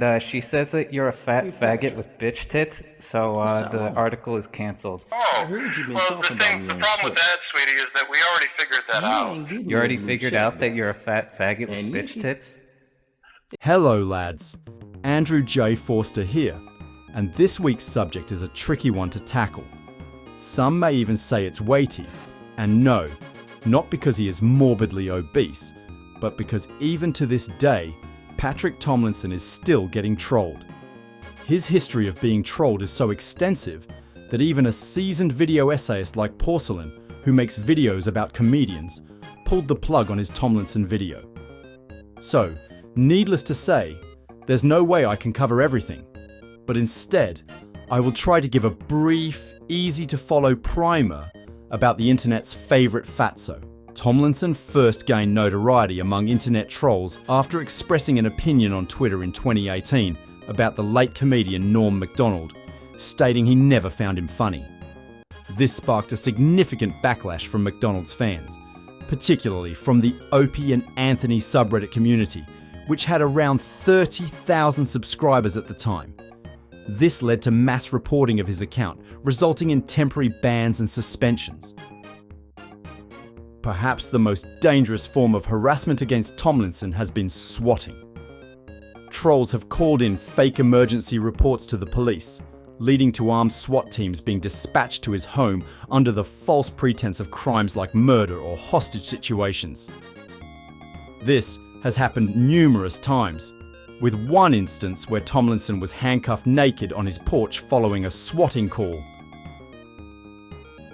and she says that you're a fat faggot with bitch tits, so the article is canceled. I heard you been talking about me The on problem with Twitter. that, sweetie, is that we already figured that You out. ain't getting You already no blue figured check out that mark. you're a fat faggot with And you bitch can- tits? Hello lads, Andrew J. Forster here, and this week's subject is a tricky one to tackle. Some may even say it's weighty, and no, not because he is morbidly obese, but because even to this day, Patrick Tomlinson is still getting trolled. His history of being trolled is so extensive that even a seasoned video essayist like Porcelain, who makes videos about comedians, pulled the plug on his Tomlinson video. So, needless to say, there's no way I can cover everything, but instead, I will try to give a brief, easy to follow primer about the internet's favourite fatso. Tomlinson first gained notoriety among internet trolls after expressing an opinion on Twitter in 2018 about the late comedian Norm Macdonald, stating he never found him funny. This sparked a significant backlash from Macdonald's fans, particularly from the Opie and Anthony subreddit community, which had around 30,000 subscribers at the time. This led to mass reporting of his account, resulting in temporary bans and suspensions. Perhaps the most dangerous form of harassment against Tomlinson has been swatting. Trolls have called in fake emergency reports to the police, leading to armed SWAT teams being dispatched to his home under the false pretense of crimes like murder or hostage situations. This has happened numerous times, with one instance where Tomlinson was handcuffed naked on his porch following a swatting call.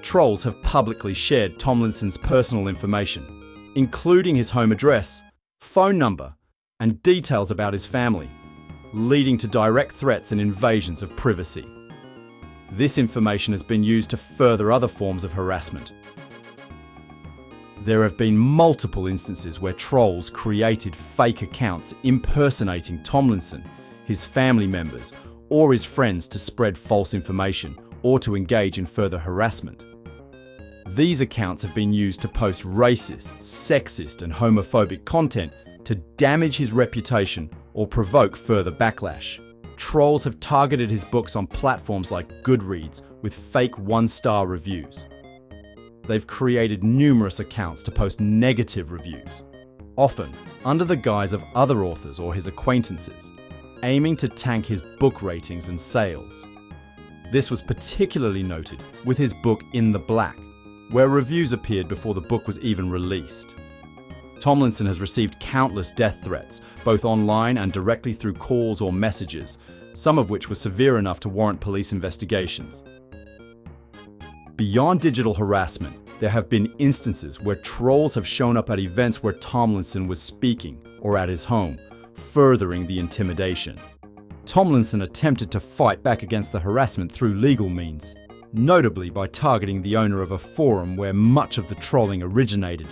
Trolls have publicly shared Tomlinson's personal information, including his home address, phone number, and details about his family, leading to direct threats and invasions of privacy. This information has been used to further other forms of harassment. There have been multiple instances where trolls created fake accounts impersonating Tomlinson, his family members, or his friends to spread false information or to engage in further harassment. These accounts have been used to post racist, sexist, and homophobic content to damage his reputation or provoke further backlash. Trolls have targeted his books on platforms like Goodreads with fake one-star reviews. They've created numerous accounts to post negative reviews, often under the guise of other authors or his acquaintances, aiming to tank his book ratings and sales. This was particularly noted with his book In the Black, where reviews appeared before the book was even released. Tomlinson has received countless death threats, both online and directly through calls or messages, some of which were severe enough to warrant police investigations. Beyond digital harassment, there have been instances where trolls have shown up at events where Tomlinson was speaking or at his home, furthering the intimidation. Tomlinson attempted to fight back against the harassment through legal means, notably by targeting the owner of a forum where much of the trolling originated.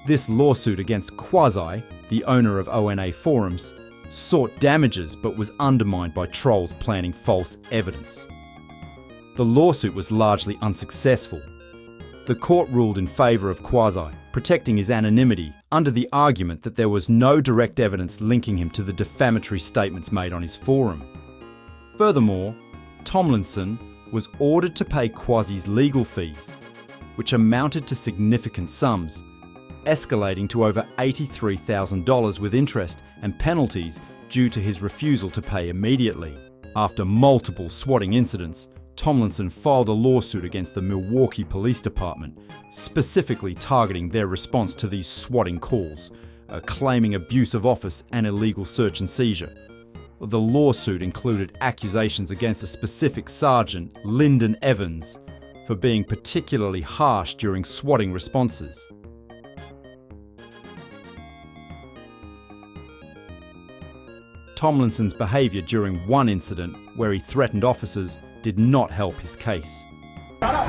This lawsuit against Quasi, the owner of ONA forums, sought damages but was undermined by trolls planning false evidence. The lawsuit was largely unsuccessful. The court ruled in favour of Quasi, protecting his anonymity under the argument that there was no direct evidence linking him to the defamatory statements made on his forum. Furthermore, Tomlinson was ordered to pay Quasi's legal fees, which amounted to significant sums, escalating to over $83,000 with interest and penalties due to his refusal to pay immediately. After multiple swatting incidents, Tomlinson filed a lawsuit against the Milwaukee Police Department, specifically targeting their response to these swatting calls, claiming abuse of office and illegal search and seizure. The lawsuit included accusations against a specific sergeant, Lyndon Evans, for being particularly harsh during swatting responses. Tomlinson's behaviour during one incident, where he threatened officers, did not help his case. Shut up!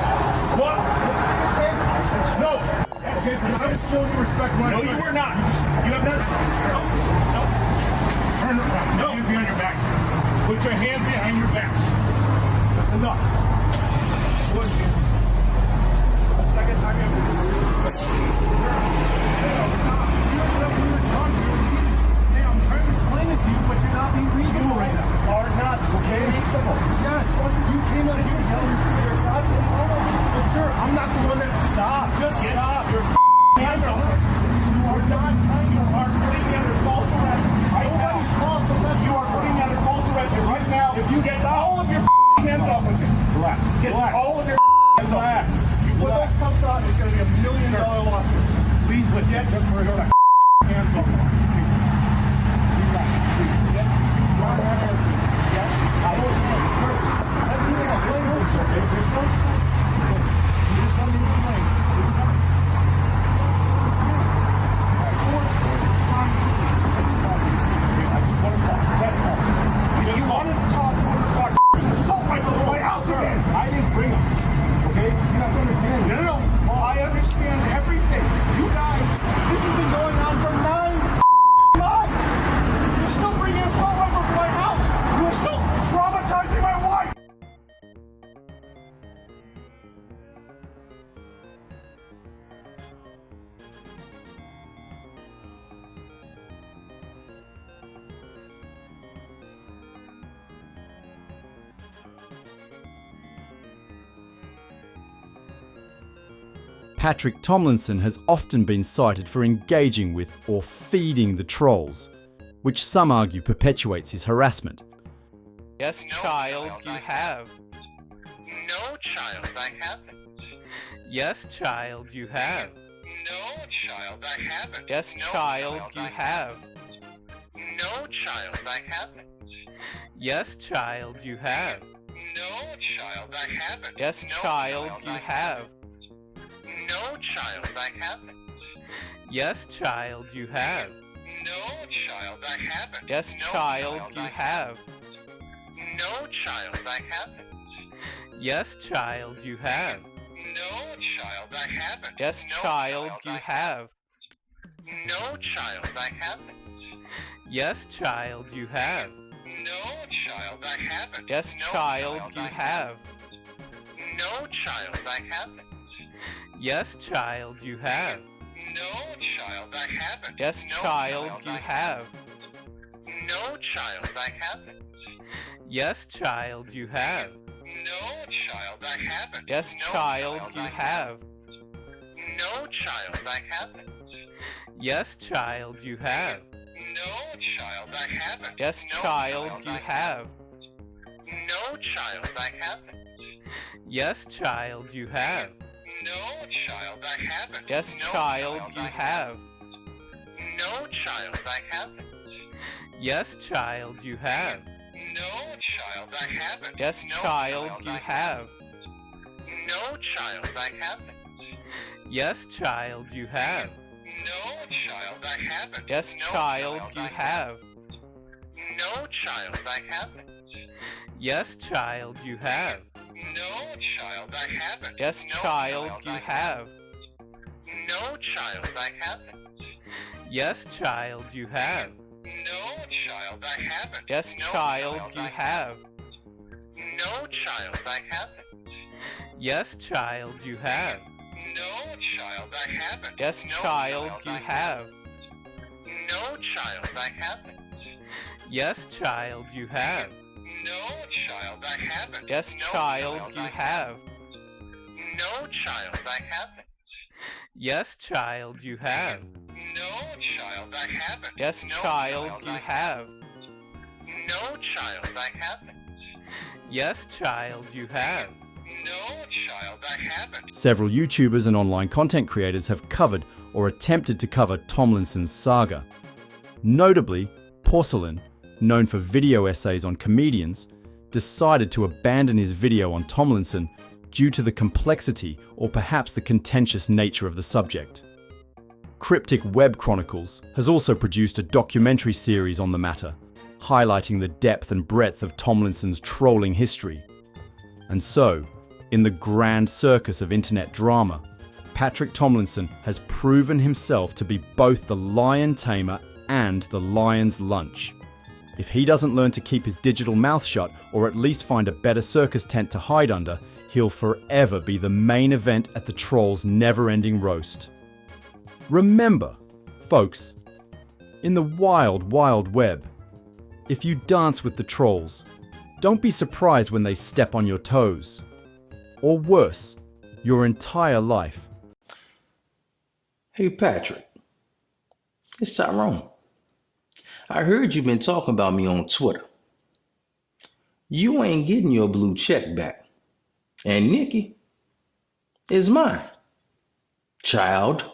What? I said no! I'm showing you respect. No, you were not. You have not. No. Turn around. No. Hands behind your back. Put your hands behind your back. That's enough. The second time you have to I'm trying to explain it to you, but you're not being reasonable. stop. Just stop. Your hands off. You are not trying. You are putting me under false arrest. Nobody's false arrest. You are putting me under false arrest right now. If you get all of your hands off of me. Relax. Get all of your hands off. You put those cuffs on, it's going to be $1 million lawsuit. Please get your hands off. Relax. Yes. Yes. I don't know. Let me explain this, okay? There's no explain. You just let me explain. There's no... I just want to talk. That's all. If you wanted to talk, you wanted to talk. Assault rifles in my house again. I didn't bring them. Okay? You have to understand. No. Well, I understand everything. You guys, this has been going on for 9 months. You're still bringing assault rifles to my house. You're still traumatizing my wife. Patrick Tomlinson has often been cited for engaging with or feeding the trolls, which some argue perpetuates his harassment. Yes, child, you have. No, child, I haven't. Yes, child, you have. No, child, I haven't. Yes, No, child, you I have. No, child, I haven't. Yes, child, you have. No, child, I haven't. Yes, No, child, you I have. No, child, I haven't. Yes, child, you have. No, child, I haven't. Yes, No, child, you I have. No, child, I haven't. Yes, child, you have. No, child, I haven't. Yes, No, child, you I have. No, child, I haven't. Yes, child, you have. No, child, I haven't. Yes, No, child, you I have. No, child, I haven't. Yes, child, you have. No, child, I haven't. Yes, No, child, you I have. No, child, I haven't. Yes, child, you have. No, child, I haven't. Yes, No, child, you I have. No, child, I haven't. Yes, child, you have. No, child, I haven't. Yes, No, child, you I have. No, child, I haven't. Yes, child, you have. No, child, I haven't. Yes, No, child, you have. No, child, I haven't. Yes, child, you have. No, child, I haven't. Yes, No, child, you have. No, child, I haven't. Yes, child, you have. No, child, I haven't. Yes, No, child, you have. No, child, I haven't. Yes, child, you have. No, child, I haven't. Yes, No, child, you have. No, child, I haven't. Yes, child, you have. No, child, I haven't. Yes, No, child, you have. No, child, I haven't. Yes, child, you have. No, child, I haven't. Yes, No, child, you have. No, child, I haven't. Yes, child, you have. No, child, I haven't. Yes, No, child, you have. No, child, I haven't. Yes, child, you have. No, child, I haven't. Yes, No, child, you have. No, child, I haven't. Yes, child, you have. No, child, I haven't. Several YouTubers and online content creators have covered or attempted to cover Tomlinson's saga. Notably, Porcelain, known for video essays on comedians, decided to abandon his video on Tomlinson due to the complexity or perhaps the contentious nature of the subject. Cryptic Web Chronicles has also produced a documentary series on the matter, highlighting the depth and breadth of Tomlinson's trolling history. And so, in the grand circus of internet drama, Patrick Tomlinson has proven himself to be both the lion tamer and the lion's lunch. If he doesn't learn to keep his digital mouth shut, or at least find a better circus tent to hide under, he'll forever be the main event at the trolls' never-ending roast. Remember, folks, in the wild, wild web, if you dance with the trolls, don't be surprised when they step on your toes. Or worse, your entire life. Hey, Patrick. It's Tyrone. I heard you've been talking about me on Twitter. You ain't getting your blue check back. And Nikki is mine. Child.